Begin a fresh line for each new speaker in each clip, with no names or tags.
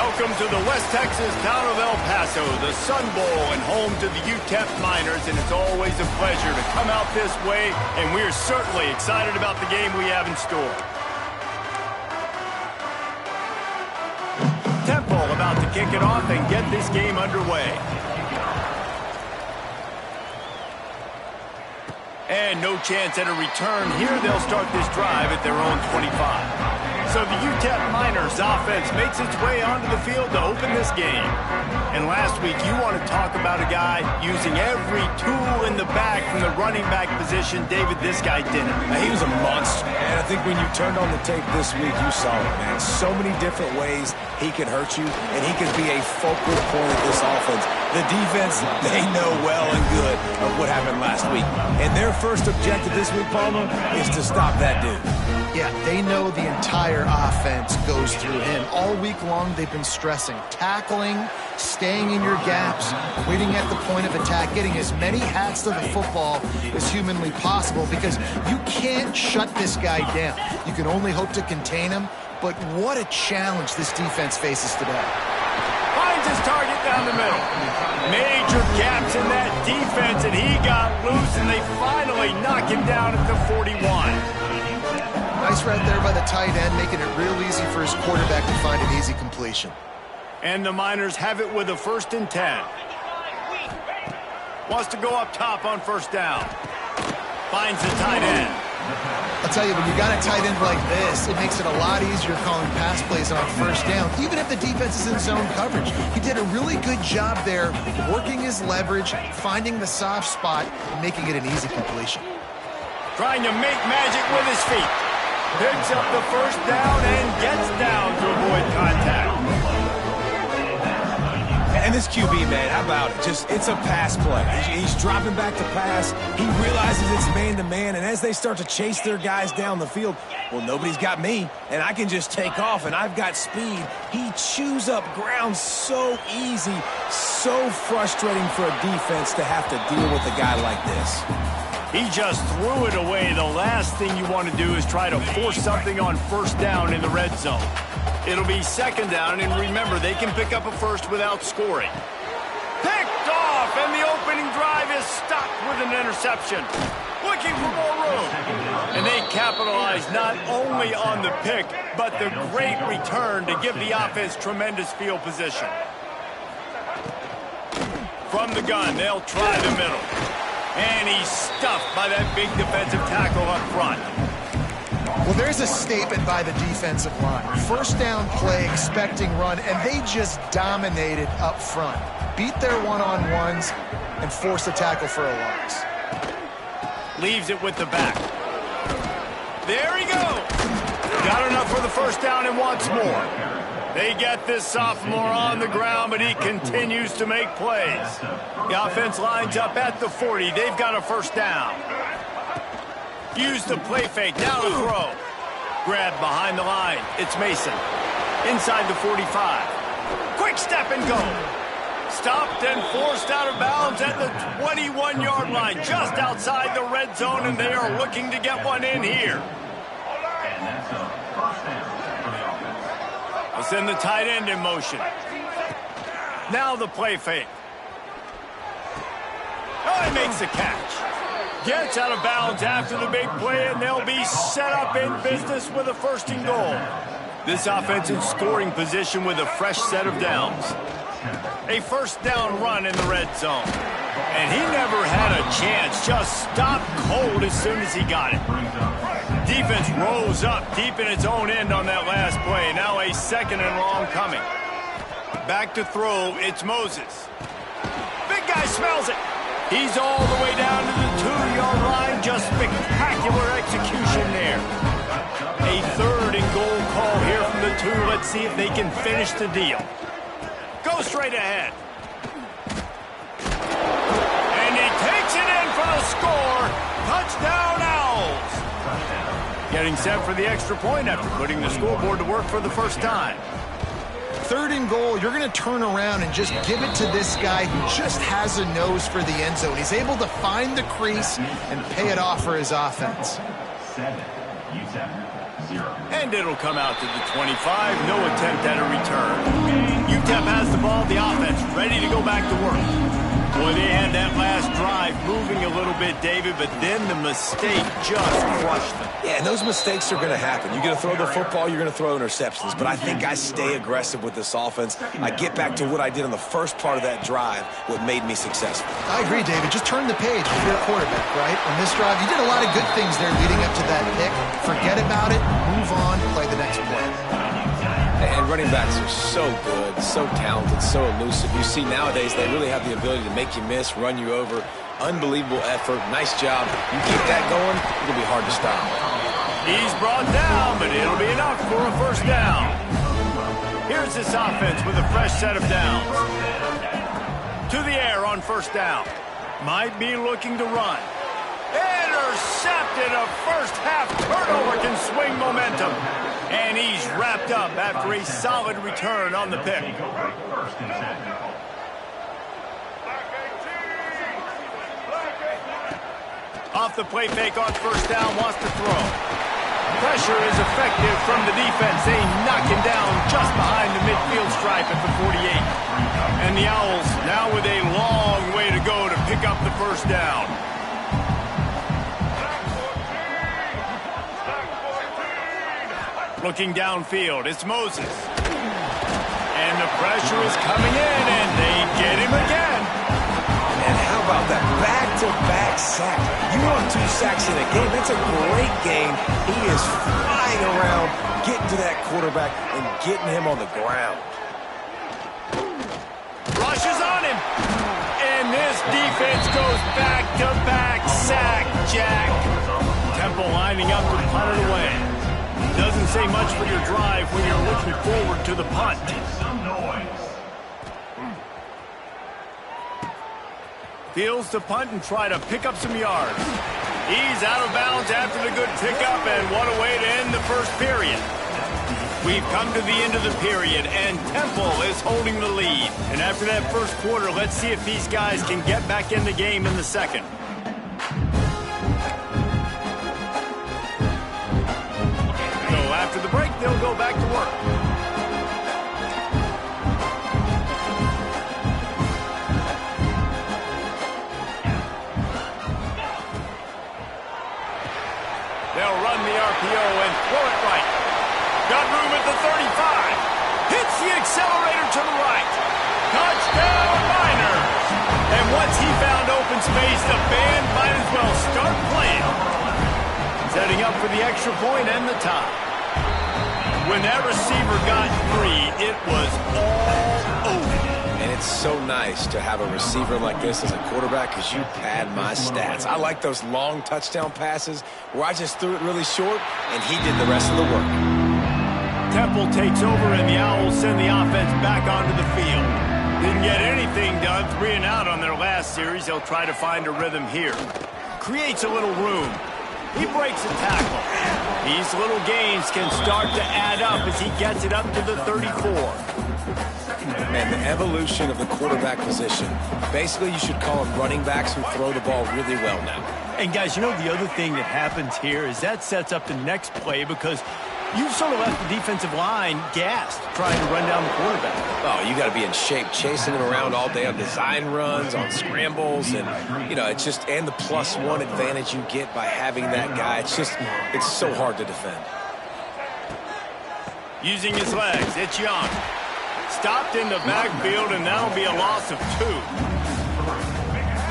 Welcome to the West Texas town of El Paso, the Sun Bowl and home to the UTEP Miners, and it's always a pleasure to come out this way, and we're certainly excited about the game we have in store. Temple about to kick it off and get this game underway. And no chance at a return here. They'll start this drive at their own 25. So the UTEP Miners offense makes its way onto the field to open this game. And last week, you want to talk about a guy using every tool in the bag from the running back position. David, this guy did it.
He was a monster, man. I think when you turned on the tape this week, you saw it, man. So many different ways he could hurt you, and he could be a focal point of this offense. The defense, they know well and good of what happened last week. And their first objective this week, Palmer, is to stop that dude.
Yeah, they know the entire offense goes through him. All week long, they've been stressing tackling, staying in your gaps, waiting at the point of attack, getting as many hats to the football as humanly possible, because you can't shut this guy down. You can only hope to contain him, but what a challenge this defense faces today.
Finds his target down the middle. Major gaps in that defense, and he got loose, and they finally knock him down at the 41.
Nice right there by the tight end, making it real easy for his quarterback to find an easy completion.
And the Miners have it with a 1st and 10. Wants to go up top on 1st down. Finds the tight end.
I'll tell you, when you got a tight end like this, it makes it a lot easier calling pass plays on 1st down, even if the defense is in zone coverage. He did a really good job there, working his leverage, finding the soft spot, and making it an easy completion.
Trying to make magic with his feet. Picks up the 1st down and gets down to avoid contact.
And this QB, man, how about it? It's a pass play. He's dropping back to pass. He realizes it's man-to-man, and as they start to chase their guys down the field, well, nobody's got me, and I can just take off, and I've got speed. He chews up ground so easy, so frustrating for a defense to have to deal with a guy like this.
He just threw it away. The last thing you want to do is try to force something on 1st down in the red zone. It'll be 2nd down, and remember, they can pick up a 1st without scoring. Picked off, and the opening drive is stopped with an interception. Looking for more room. And they capitalize not only on the pick, but the great return to give the offense tremendous field position. From the gun, they'll try the middle. And he's stuffed by that big defensive tackle up front.
Well, there's a statement by the defensive line. 1st down play, expecting run, and they just dominated up front. Beat their one-on-ones and forced a tackle for a loss.
Leaves it with the back. There he goes. Got enough for the 1st down and wants more. They get this sophomore on the ground, but he continues to make plays. The offense lines up at the 40. They've got a 1st down. Use the play fake. Now the throw. Grab behind the line. It's Mason. Inside the 45. Quick step and go. Stopped and forced out of bounds at the 21-yard line, just outside the red zone, and they are looking to get one in here. They'll send the tight end in motion. Now the play fake. Oh, he makes the catch. Gets out of bounds after the big play, and they'll be set up in business with a 1st and goal. This offense in scoring position with a fresh set of downs. A 1st down run in the red zone. And he never had a chance, just stopped cold as soon as he got it. Defense rose up deep in its own end on that last play. Now a 2nd and long coming. Back to throw, it's Moses. Big guy smells it. He's all the way down to the 2-yard line. Just spectacular execution there. A 3rd and goal call here from the 2. Let's see if they can finish the deal. Go straight ahead. And he takes it in for the score. Touchdown, Owls. Getting set for the extra point after putting the scoreboard to work for the 1st time.
3rd and goal, you're going to turn around and just give it to this guy who just has a nose for the end zone. He's able to find the crease and pay it off for his offense.
7, UTEP, 0.
And it'll come out to the 25. No attempt at a return. UTEP has the ball, the offense ready to go back to work. Boy, they had that last drive moving a little bit, David, but then the mistake just crushed them.
Yeah, and those mistakes are going to happen. You're going to throw the football, you're going to throw interceptions. But I think I stay aggressive with this offense. I get back to what I did on the first part of that drive, what made me successful.
I agree, David. Just turn the page if you're a quarterback, right? On this drive, you did a lot of good things there leading up to that pick. Forget about it, move on, play the next play.
And running backs are so good, so talented, so elusive. You see nowadays they really have the ability to make you miss, run you over. Unbelievable effort. Nice job. You keep that going, it'll be hard to stop.
He's brought down, but it'll be enough for a first down. Here's this offense with a fresh set of downs. To the air on first down. Might be looking to run. Intercepted. A first half turnover can swing momentum. And he's wrapped up after a solid return on the pick. Off the play fake on first down, wants to throw. Pressure is effective from the defense. They knock him down just behind the midfield stripe at the 48. And the Owls now with a long way to go to pick up the first down. Looking downfield, it's Moses. And the pressure is coming in, and they get him again.
And how about that back-to-back sack? You want 2 sacks in a game, that's a great game. He is flying around, getting to that quarterback and getting him on the ground.
Rushes on him. And this defense goes back-to-back sack, Jack. Temple lining up to punt it away. Doesn't say much for your drive when you're looking forward to the punt. Fields to punt and try to pick up some yards. He's out of bounds after the good pickup, and what a way to end the first period. We've come to the end of the period, and Temple is holding the lead. And after that first quarter, let's see if these guys can get back in the game in the second. After the break, they'll go back to work. They'll run the RPO and throw it right. Got room at the 35. Hits the accelerator to the right. Touchdown, Niners. And once he found open space, the band might as well start playing. Setting up for the extra point and the tie. When that receiver got free, it was all over.
And it's so nice to have a receiver like this as a quarterback because you pad my stats. I like those long touchdown passes where I just threw it really short and he did the rest of the work.
Temple takes over and the Owls send the offense back onto the field. Didn't get anything done, 3 and out on their last series. They'll try to find a rhythm here. Creates a little room. He breaks a tackle. These little gains can start to add up as he gets it up to the 34.
Man, the evolution of the quarterback position. Basically, you should call them running backs who throw the ball really well now.
And guys, you know the other thing that happens here is that sets up the next play because you've sort of left the defensive line gassed trying to run down the quarterback.
Oh, you got to be in shape, chasing him around all day on design runs, on scrambles, and, you know, it's just, and the +1 advantage you get by having that guy. It's just, it's so hard to defend.
Using his legs, it's Young. Stopped in the backfield, and that'll be a loss of 2.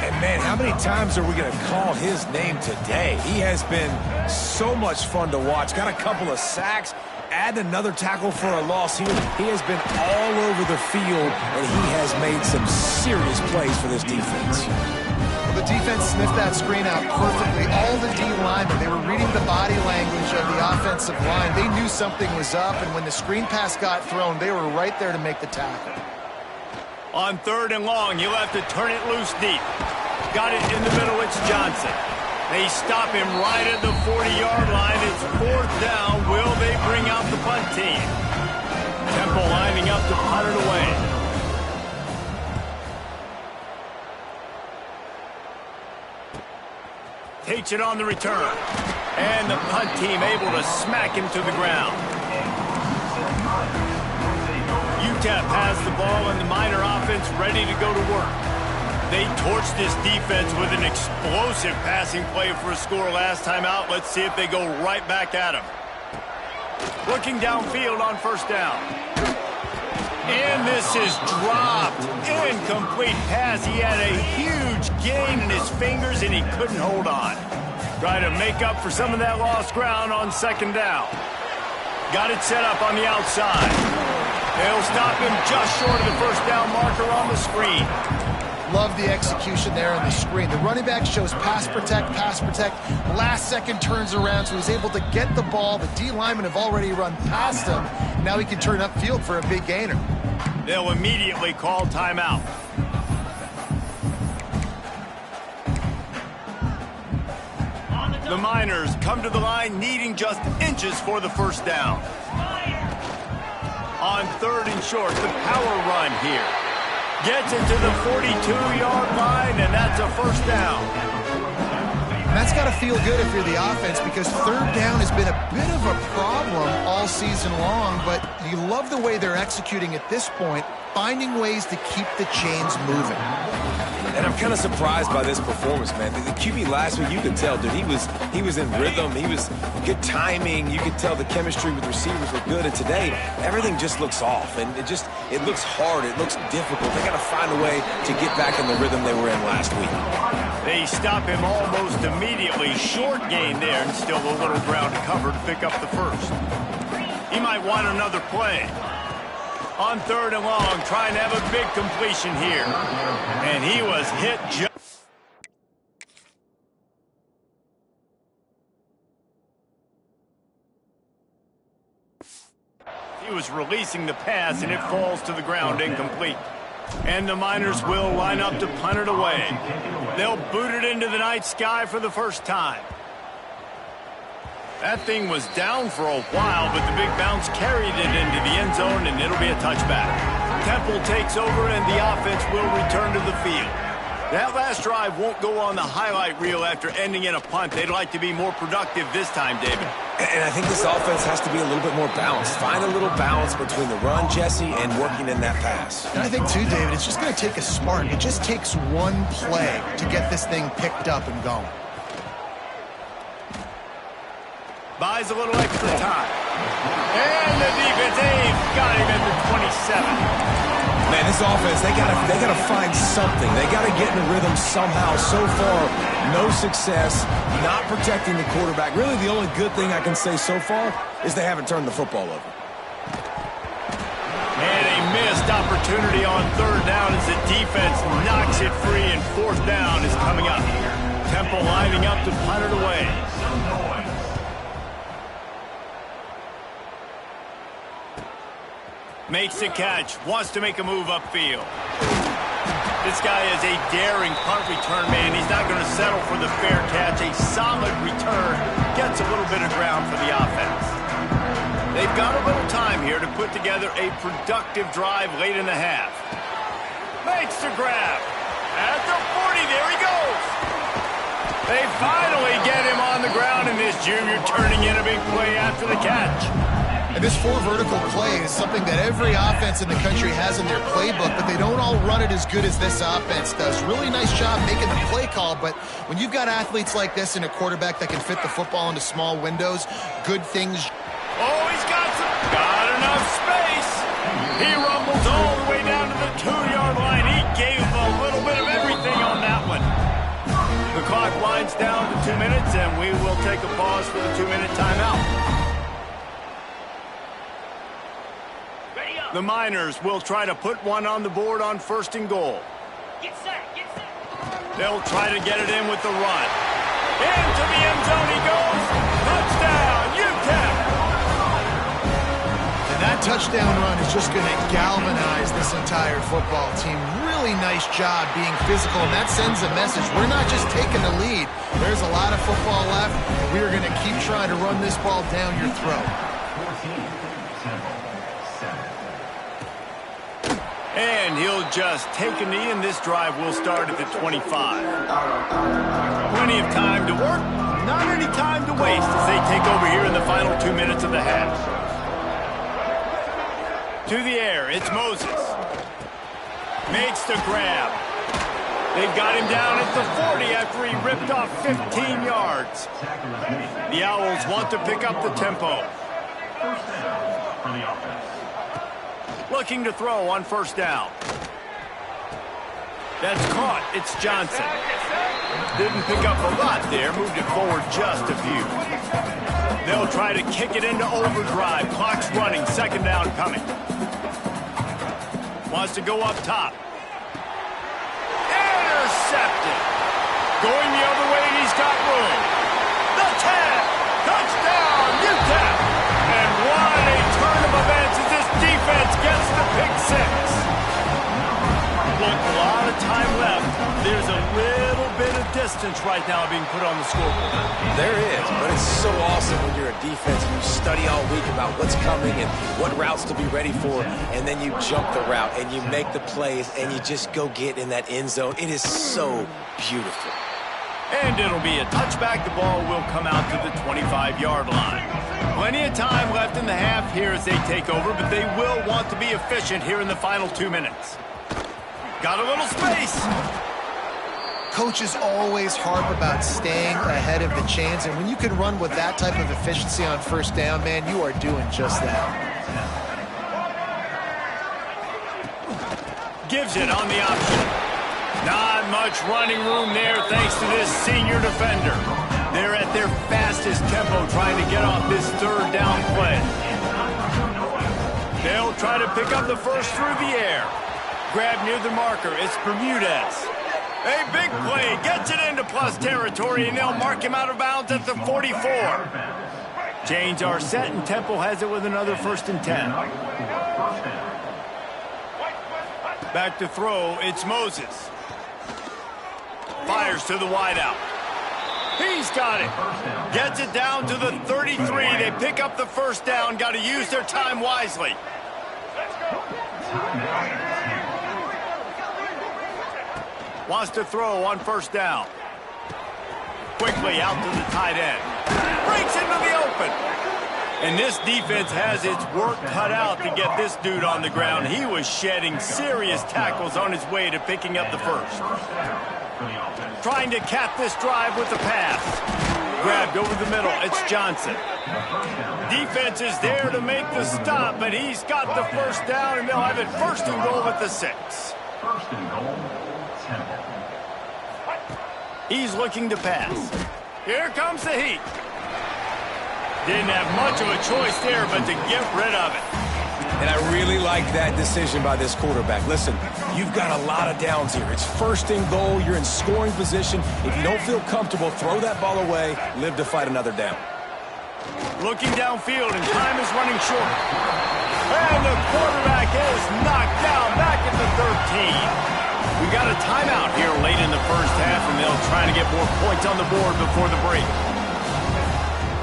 And, man, how many times are we going to call his name today? He has been so much fun to watch. Got a couple of sacks, add another tackle for a loss. He has been all over the field, and he has made some serious plays for this defense.
Well, the defense sniffed that screen out perfectly. All the D linemen, they were reading the body language of the offensive line. They knew something was up, and when the screen pass got thrown, they were right there to make the tackle.
On 3rd and long, you'll have to turn it loose deep. Got it in the middle, it's Johnson. They stop him right at the 40-yard line. It's 4th down. Will they bring out the punt team? Temple lining up to punt it away. Takes it on the return. And the punt team able to smack him to the ground. UTEP has the ball and the Miner offense ready to go to work. They torched this defense with an explosive passing play for a score last time out. Let's see if they go right back at him. Looking downfield on first down. And this is dropped. Incomplete pass. He had a huge gain in his fingers, and he couldn't hold on. Trying to make up for some of that lost ground on second down. Got it set up on the outside. They'll stop him just short of the first down marker on the screen.
Love the execution there on the screen. The running back shows pass protect. Last second turns around, so he's able to get the ball. The D linemen have already run past him. Now he can turn upfield for a big gainer.
They'll immediately call timeout. The Miners come to the line needing just inches for the first down. On third and short, the power run here. Gets it to the 42-yard line, and that's a first down.
And that's got to feel good if you're the offense, because third down has been a bit of a problem all season long, but you love the way they're executing at this point, finding ways to keep the chains moving.
And I'm kind of surprised by this performance, man. The QB last week, you could tell, dude, he was in rhythm. He was good timing. You could tell the chemistry with receivers were good. And today, everything just looks off. And it looks hard. It looks difficult. They got to find a way to get back in the rhythm they were in last week.
They stop him almost immediately. Short gain there, and still a little ground to cover to pick up the first. He might want another play. On third and long, trying to have a big completion here. And he was hit just... He was releasing the pass, and it falls to the ground incomplete. And the Miners will line up to punt it away. They'll boot it into the night sky for the first time. That thing was down for a while, but the big bounce carried it into the end zone, and it'll be a touchback. Temple takes over, and the offense will return to the field. That last drive won't go on the highlight reel after ending in a punt. They'd like to be more productive this time, David.
And I think this offense has to be a little bit more balanced. Find a little balance between the run, Jesse, and working in that pass.
And I think, too, David, it's just going to take a spark. It just takes one play to get this thing picked up and going.
Buys a little extra time. And the defense, they've got him at the 27.
Man, this offense, they gotta find something. They gotta get in a rhythm somehow. So far, no success, not protecting the quarterback. Really, the only good thing I can say so far is they haven't turned the football over.
And a missed opportunity on third down as the defense knocks it free, and fourth down is coming up. Temple lining up to punt it away. Makes the catch, wants to make a move upfield. This guy is a daring punt return man. He's not going to settle for the fair catch. A solid return gets a little bit of ground for the offense. They've got a little time here to put together a productive drive late in the half. Makes the grab. At the 40, there he goes. They finally get him on the ground, and this junior turning in a big play after the catch.
And this four vertical play is something that every offense in the country has in their playbook, but they don't all run it as good as this offense does. Really nice job making the play call, but when you've got athletes like this and a quarterback that can fit the football into small windows, good things.
Oh, he's got enough space. He rumbles all the way down to the 2-yard line. He gave a little bit of everything on that one. The clock winds down to 2 minutes, and we will take a pause for the 2-minute timeout. The Miners will try to put one on the board on first and goal.
Get set, get set.
They'll try to get it in with the run. Into the end zone he goes. Touchdown, UTEP.
And that touchdown run is just going to galvanize this entire football team. Really nice job being physical, and that sends a message. We're not just taking the lead. There's a lot of football left. We are going to keep trying to run this ball down your throat.
And he'll just take a knee, and this drive will start at the 25. Plenty of time to work, not any time to waste as they take over here in the final 2 minutes of the half. To the air, it's Moses. Makes the grab. They've got him down at the 40 after he ripped off 15 yards. The Owls want to pick up the tempo. Looking to throw on first down. That's caught. It's Johnson. Didn't pick up a lot there. Moved it forward just a few. They'll try to kick it into overdrive. Clock's running. Second down coming. Wants to go up top. Intercepted. Going the other way, and he's got room. The tag. Touchdown, UTEP. And what a turn of events as this defense gets the pick six. Look, a lot of time left. There's a little bit of distance right now being put on the scoreboard.
There is, but it's so awesome when you're a defense and you study all week about what's coming and what routes to be ready for, and then you jump the route and you make the plays and you just go get in that end zone. It is so beautiful.
And it'll be a touchback. The ball will come out to the 25-yard line. Plenty of time left in the half here as they take over, but they will want to be efficient here in the final 2 minutes. Got a little space.
Coaches always harp about staying ahead of the chains, and when you can run with that type of efficiency on first down, man, you are doing just that.
Gives it on the option. Not much running room there thanks to this senior defender. They're at their fastest tempo trying to get off this third down play. They'll try to pick up the first through the air. Grab near the marker. It's Bermudez. A big play. Gets it into plus territory, and they'll mark him out of bounds at the 44. Chains are set, and Temple has it with another 1st and 10. Back to throw. It's Moses. Fires to the wideout. He's got it. Gets it down to the 33. They pick up the first down. Got to use their time wisely. Wants to throw on first down. Quickly out to the tight end. Breaks into the open. And this defense has its work cut out to get this dude on the ground. He was shedding serious tackles on his way to picking up the first. Trying to cap this drive with the pass. Grabbed over the middle. It's Johnson. Defense is there to make the stop, but he's got the first down, and they'll have it 1st and goal at the 6. He's looking to pass. Here comes the heat. Didn't have much of a choice there, but to get rid of it.
And I really like that decision by this quarterback. Listen, you've got a lot of downs here. It's 1st and goal. You're in scoring position. If you don't feel comfortable, throw that ball away. Live to fight another down.
Looking downfield, and time is running short. And the quarterback is knocked down back at the 13. We got a timeout here late in the first half, and they'll try to get more points on the board before the break.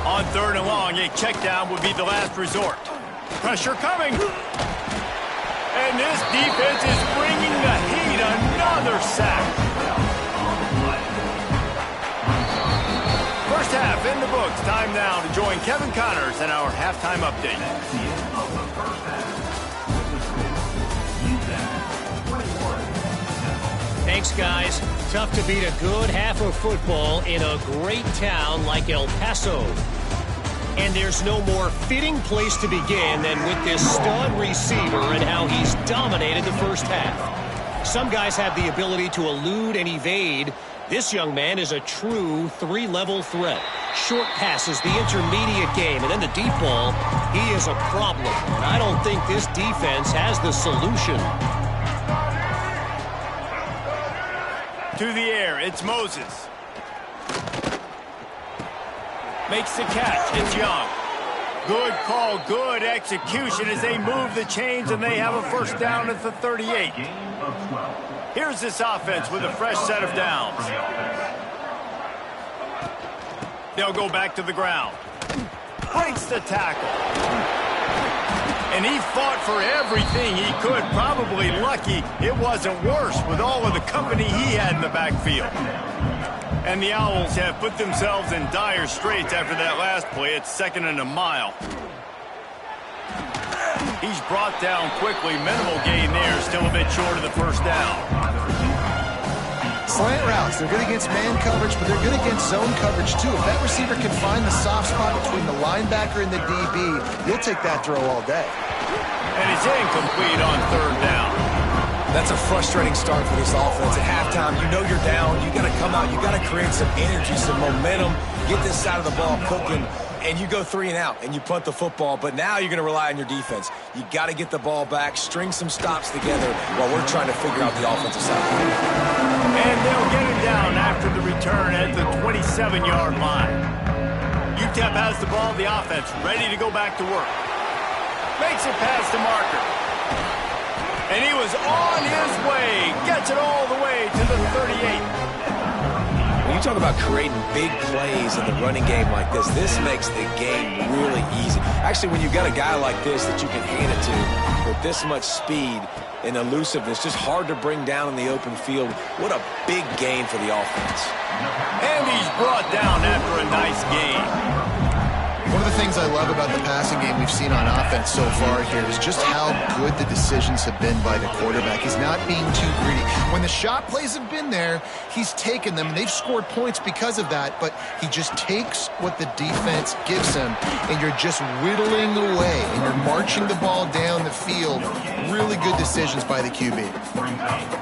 On 3rd and long, a check down would be the last resort. Pressure coming. And this defense is bringing the heat. Another sack. First half in the books. Time now to join Kevin Connors in our halftime update.
Thanks, guys. Tough to beat a good half of football in a great town like El Paso. And there's no more fitting place to begin than with this stud receiver and how he's dominated the first half. Some guys have the ability to elude and evade. This young man is a true 3-level threat. Short passes, the intermediate game, and then the deep ball. He is a problem, and I don't think this defense has the solution.
To the air, it's Moses. Makes the catch. It's Young. Good call, good execution as they move the chains, and they have a first down at the 38. Here's this offense with a fresh set of downs. They'll go back to the ground. Breaks the tackle. And he fought for everything he could. Probably lucky it wasn't worse with all of the company he had in the backfield. And the Owls have put themselves in dire straits after that last play. It's 2nd and a mile. He's brought down quickly. Minimal gain there. Still a bit short of the first down.
Slant routes, they're good against man coverage, but they're good against zone coverage too. If that receiver can find the soft spot between the linebacker and the DB, he'll take that throw all day.
And it's incomplete on third down.
That's a frustrating start for this offense. At halftime, you know you're down. You got to come out. You got to create some energy, some momentum, get this side of the ball cooking, and you go 3 and out, and you punt the football. But now you're going to rely on your defense. You got to get the ball back, string some stops together while we're trying to figure out the offensive side.
And they'll get him down after the return at the 27-yard line. UTEP has the ball, the offense ready to go back to work. Makes it past the marker. And he was on his way. Gets it all the way to the 38.
When you talk about creating big plays in the running game like this makes the game really easy. Actually, when you got a guy like this that you can hand it to with this much speed and elusiveness, just hard to bring down in the open field. What a big gain for the offense.
And he's brought down after a nice gain.
One of the things I love about the passing game we've seen on offense so far here is just how good the decisions have been by the quarterback. He's not being too greedy. When the shot plays have been there, he's taken them. They've scored points because of that, but he just takes what the defense gives him, and you're just whittling away, and you're marching the ball down the field. Really good decisions by the QB.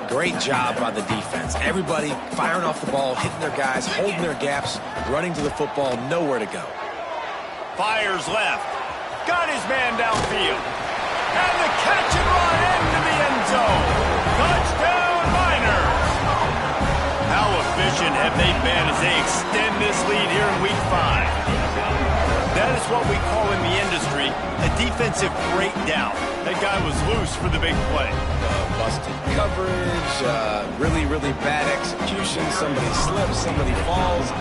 Great job by the defense. Everybody firing off the ball, hitting their guys, holding their gaps, running to the football, nowhere to go.
Fires left. Got his man downfield. And the catch and run into the end zone. Touchdown, Miners. How efficient have they been as they extend this lead here in Week 5? That is what we call in the industry a defensive breakdown. That guy was loose for the big play.
Busted coverage, really, really bad execution. Somebody slips, somebody falls.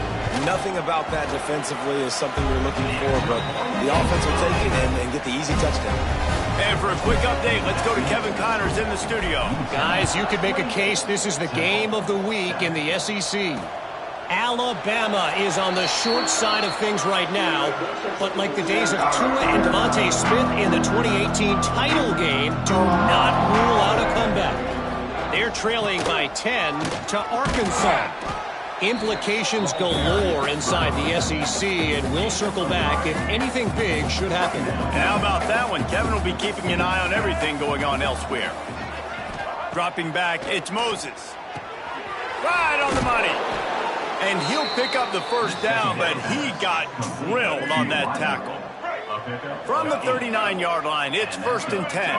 Nothing about that defensively is something we're looking for, but the offense will take it and get the easy touchdown.
And for a quick update, let's go to Kevin Connors in the studio.
Guys, you could make a case this is the game of the week in the SEC. Alabama is on the short side of things right now, but like the days of Tua and Devontae Smith in the 2018 title game, do not rule out a comeback. They're trailing by 10 to Arkansas. Implications galore inside the SEC, and we'll circle back if anything big should happen.
How about that one? Kevin will be keeping an eye on everything going on elsewhere. Dropping back, it's Moses. Right on the money. And he'll pick up the first down, but he got drilled on that tackle. From the 39-yard line, it's 1st and 10.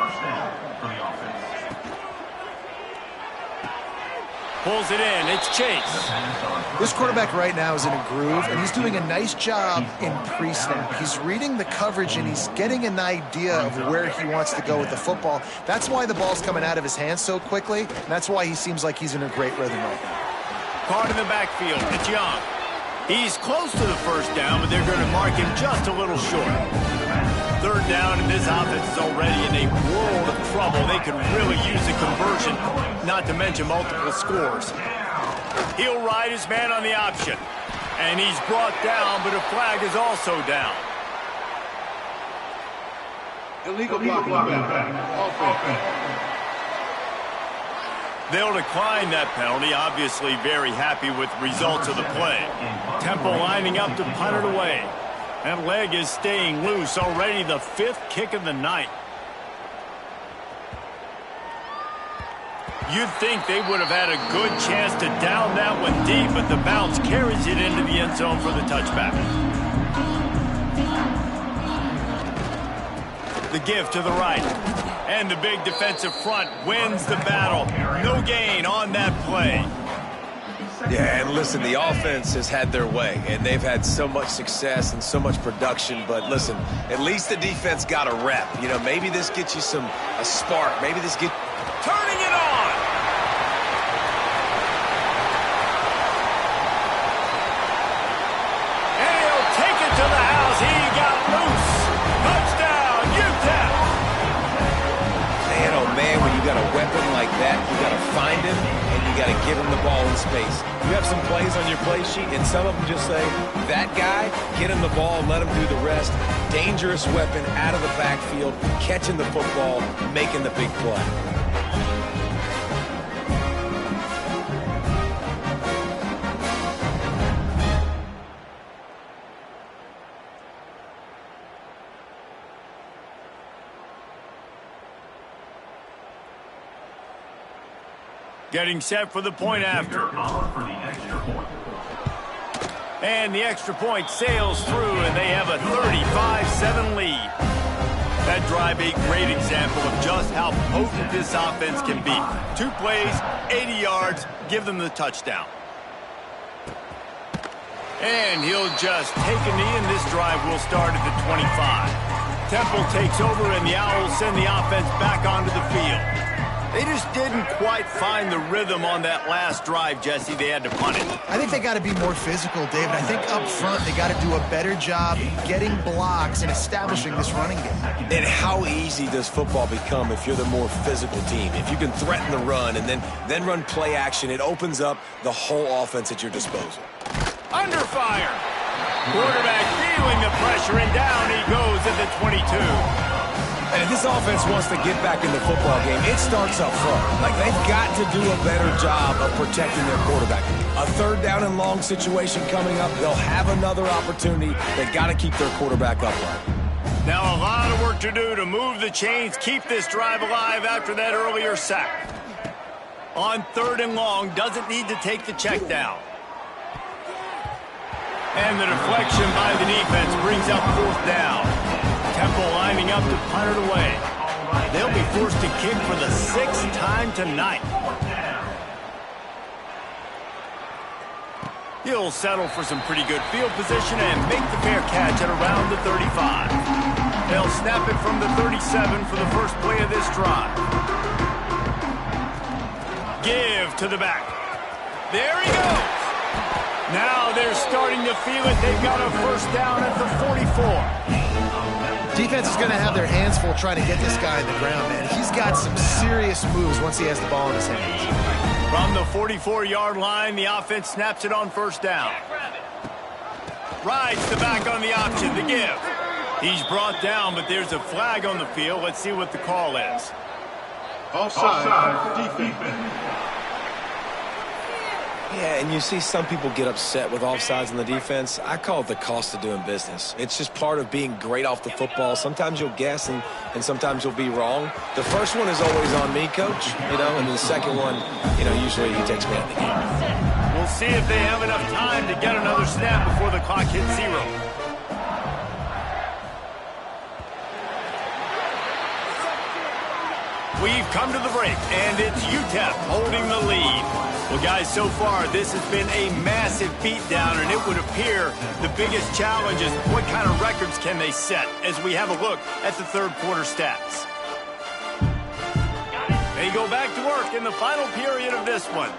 Pulls it in. It's Chase.
This quarterback right now is in a groove, and he's doing a nice job in pre-snap. He's reading the coverage, and he's getting an idea of where he wants to go with the football. That's why the ball's coming out of his hands so quickly, and that's why he seems like he's in a great rhythm right now.
Caught in the backfield. It's Young. He's close to the first down, but they're going to mark him just a little short. 3rd down, and this offense is already in a world of trouble. They could really use a conversion, not to mention multiple scores. He'll ride his man on the option. And he's brought down, but a flag is also down.
Illegal blocking. Offense.
They'll decline that penalty, obviously very happy with the results of the play. Temple lining up to punt it away. That leg is staying loose, already the 5th kick of the night. You'd think they would have had a good chance to down that one deep, but the bounce carries it into the end zone for the touchback. The give to the right. And the big defensive front wins the battle. No gain on that play.
Yeah, and listen, the offense has had their way, and they've had so much success and so much production. But listen, at least the defense got a rep. You know, maybe this gets you a spark. Maybe this gets
turning it on. And he'll take it to the house. He got loose. Touchdown, UTEP.
Man, oh man, when you got a weapon like that, you got to find him and you you got to give him the ball in space. You have some plays on your play sheet, and some of them just say, that guy, get him the ball, let him do the rest. Dangerous weapon out of the backfield, catching the football, making the big play.
Getting set for the point after. And the extra point sails through, and they have a 35-7 lead. That drive, a great example of just how potent this offense can be. 2 plays, 80 yards, give them the touchdown. And he'll just take a knee, and this drive will start at the 25. Temple takes over, and the Owls send the offense back onto the field. They just didn't quite find the rhythm on that last drive, Jesse. They had to punt it.
I think they got to be more physical, David. I think up front they got to do a better job getting blocks and establishing this running game.
And how easy does football become if you're the more physical team? If you can threaten the run and then run play action, it opens up the whole offense at your disposal.
Under fire. Quarterback feeling the pressure, and down he goes at the 22.
And if this offense wants to get back in the football game, it starts up front. Like, they've got to do a better job of protecting their quarterback. A 3rd down and long situation coming up. They'll have another opportunity. They've got to keep their quarterback upright.
Now a lot of work to do to move the chains, keep this drive alive after that earlier sack. On 3rd and long, doesn't need to take the check down. And the deflection by the defense brings up 4th down. Temple lining up to punt it away. They'll be forced to kick for the 6th time tonight. He'll settle for some pretty good field position and make the fair catch at around the 35. They'll snap it from the 37 for the first play of this drive. Give to the back. There he goes. Now they're starting to feel it. They've got a 1st down at the 44.
Defense is going to have their hands full trying to get this guy in the ground, man. He's got some serious moves once he has the ball in his hands.
From the 44-yard line, the offense snaps it on 1st down. Rides the back on the option, the give. He's brought down, but there's a flag on the field. Let's see what the call is.
Offside, defense.
Yeah, and you see some people get upset with offsides in the defense. I call it the cost of doing business. It's just part of being great off the football. Sometimes you'll guess and sometimes you'll be wrong. The first one is always on me, Coach, and the second one, usually he takes me out of the game.
We'll see if they have enough time to get another snap before the clock hits 0. We've come to the break, and it's UTEP holding the lead. Well, guys, so far this has been a massive beatdown, and it would appear the biggest challenge is what kind of records can they set as we have a look at the 3rd quarter stats. They go back to work in the final period of this one.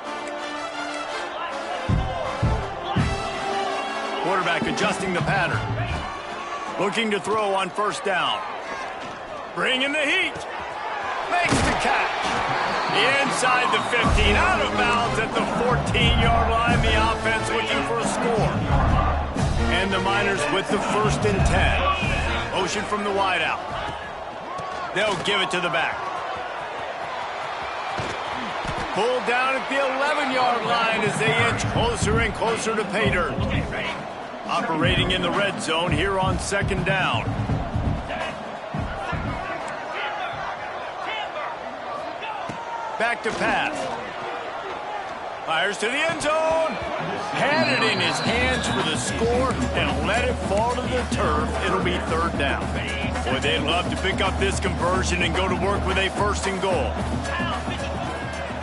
Quarterback adjusting the pattern. Looking to throw on 1st down. Bringing the heat. Makes the catch. Inside the 15, out of bounds at the 14-yard line. The offense looking for a score. And the Miners with the 1st and 10. Motion from the wideout. They'll give it to the back. Pulled down at the 11-yard line as they inch closer and closer to pay dirt. Operating in the red zone here on 2nd down. Back to pass. Fires to the end zone. Had it in his hands for the score and let it fall to the turf. It'll be 3rd down. Boy, they'd love to pick up this conversion and go to work with a 1st and goal.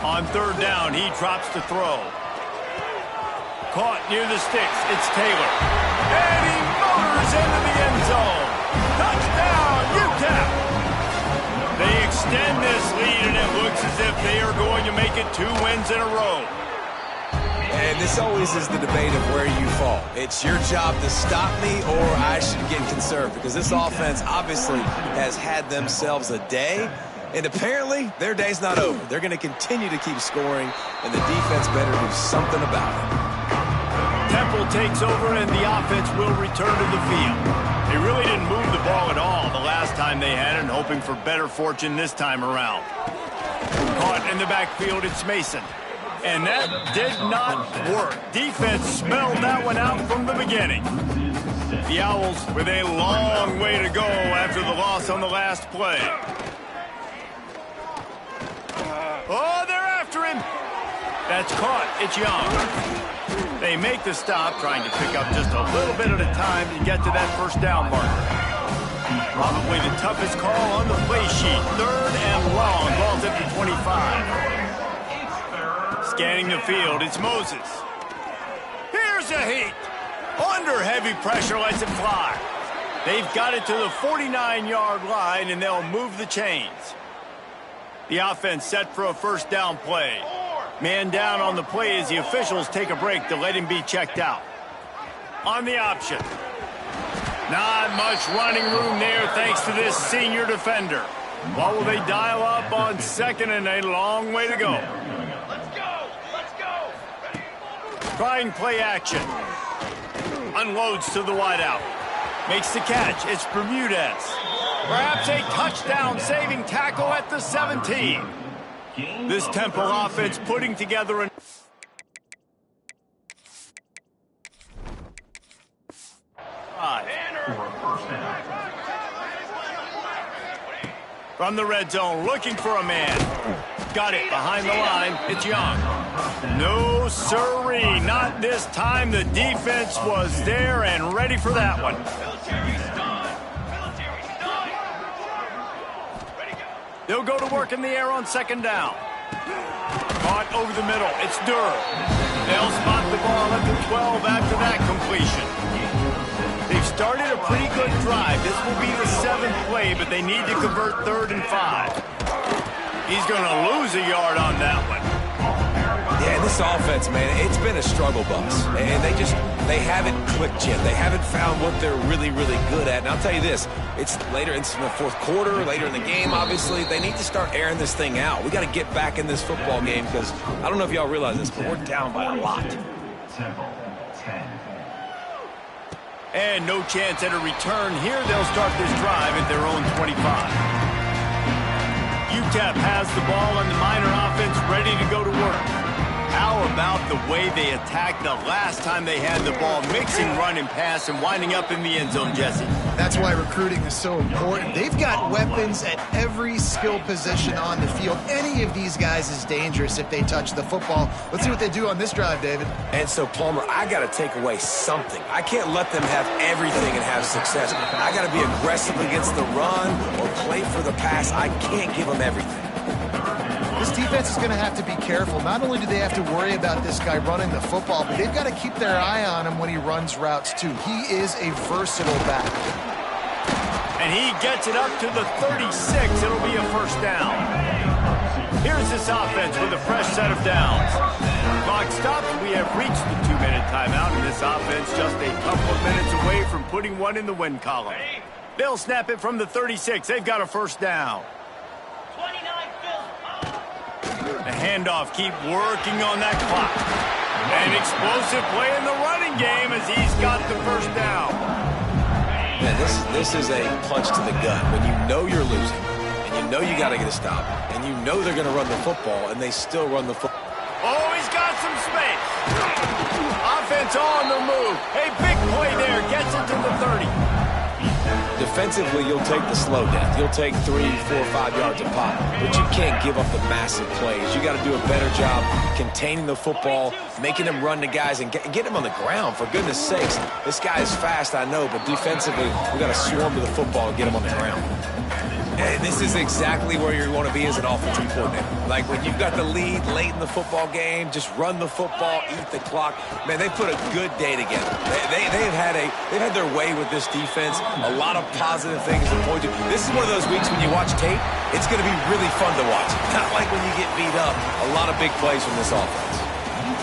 On 3rd down, he drops to throw. Caught near the sticks. It's Taylor. And he motors into the end zone. Touchdown, UTEP. They extend this lead, and it looks as if they are going to make it 2 wins in a row.
And this always is the debate of where you fall. It's your job to stop me, or I should get conserved, because this offense obviously has had themselves a day, And apparently, their day's not over. They're going to continue to keep scoring, and the defense better do something about it.
Temple takes over, and the offense will return to the field. They really didn't move the ball at all the last time they had it, hoping for better fortune this time around. Caught in the backfield, it's Mason. And that did not work. Defense smelled that one out from the beginning. The Owls with a long way to go after the loss on the last play. Oh, they're after him. That's caught. It's Young. They make the stop, trying to pick up just a little bit at a time to get to that first down marker. Probably the toughest call on the play sheet. 3rd and long. Ball's at the 25. Scanning the field, it's Moses. Here's a heat. Under heavy pressure, lets it fly. They've got it to the 49-yard line, and they'll move the chains. The offense set for a first down play. Man down on the play as the officials take a break to let him be checked out. On the option. Not much running room there thanks to this senior defender. What will they dial up on 2nd and a long way to go? Trying play action. Unloads to the wideout. Makes the catch. It's Bermudez. Perhaps a touchdown-saving tackle at the 17. This Temple offense putting together an... From the red zone, looking for a man. Got it behind the line. It's Young. No sirree, not this time. The defense was there and ready for that one. They'll go to work in the air on 2nd down. Caught over the middle. It's Durr. They'll spot the ball at the 12 after that completion. They've started a pretty good drive. This will be the 7th play, but they need to convert 3rd and 5. He's going to lose a yard on that one.
Yeah, this offense, man, it's been a struggle bus. And they haven't clicked yet. They haven't found what they're really, really good at. And I'll tell you this, it's later in the 4th quarter, later in the game, obviously. They need to start airing this thing out. We got to get back in this football game because I don't know if y'all realize this, but we're down by a lot.
And no chance at a return here. They'll start this drive at their own 25. UTEP has the ball and the Minor offense ready to go to work. How about the way they attacked the last time they had the ball, mixing run and pass and winding up in the end zone, Jesse?
That's why recruiting is so important. They've got weapons at every skill position on the field. Any of these guys is dangerous if they touch the football. Let's see what they do on this drive, David.
And so, Palmer, I got to take away something. I can't let them have everything and have success. I got to be aggressive against the run or play for the pass. I can't give them everything.
This defense is going to have to be careful. Not only do they have to worry about this guy running the football, but they've got to keep their eye on him when he runs routes, too. He is a versatile back.
And he gets it up to the 36. It'll be a first down. Here's this offense with a fresh set of downs. Clock stops. We have reached the 2-minute timeout, and this offense just a couple of minutes away from putting one in the win column. They'll snap it from the 36. They've got a first down. The handoff, keep working on that clock. An explosive play in the running game as he's got the first down.
Man, this is a punch to the gut. When you know you're losing, and you know you got to get a stop, and you know they're going to run the football, and they still run the football.
Oh, he's got some space. Offense on the move. A big play there, gets it to the 30.
Defensively, you'll take the slow death. You'll take 3, 4, 5 yards a pop, but you can't give up the massive plays. You got to do a better job containing the football, making them run the guys, and get them on the ground, for goodness sakes. This guy is fast, I know, but defensively, we got to swarm to the football and get him on the ground. And this is exactly where you want to be as an offensive coordinator. Like when you've got the lead late in the football game, just run the football, eat the clock. Man, they put a good day together. They've had their way with this defense. A lot of positive things to point to. This is one of those weeks when you watch tape, it's going to be really fun to watch. Not like when you get beat up. A lot of big plays from this offense.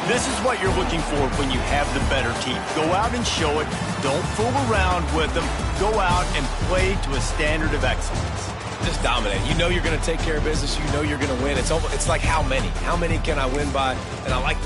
This is what you're looking for when you have the better team. Go out and show it. Don't fool around with them. Go out and play to a standard of excellence.
Just dominate. You know you're going to take care of business. You know you're going to win. It's like how many? How many can I win by? And I like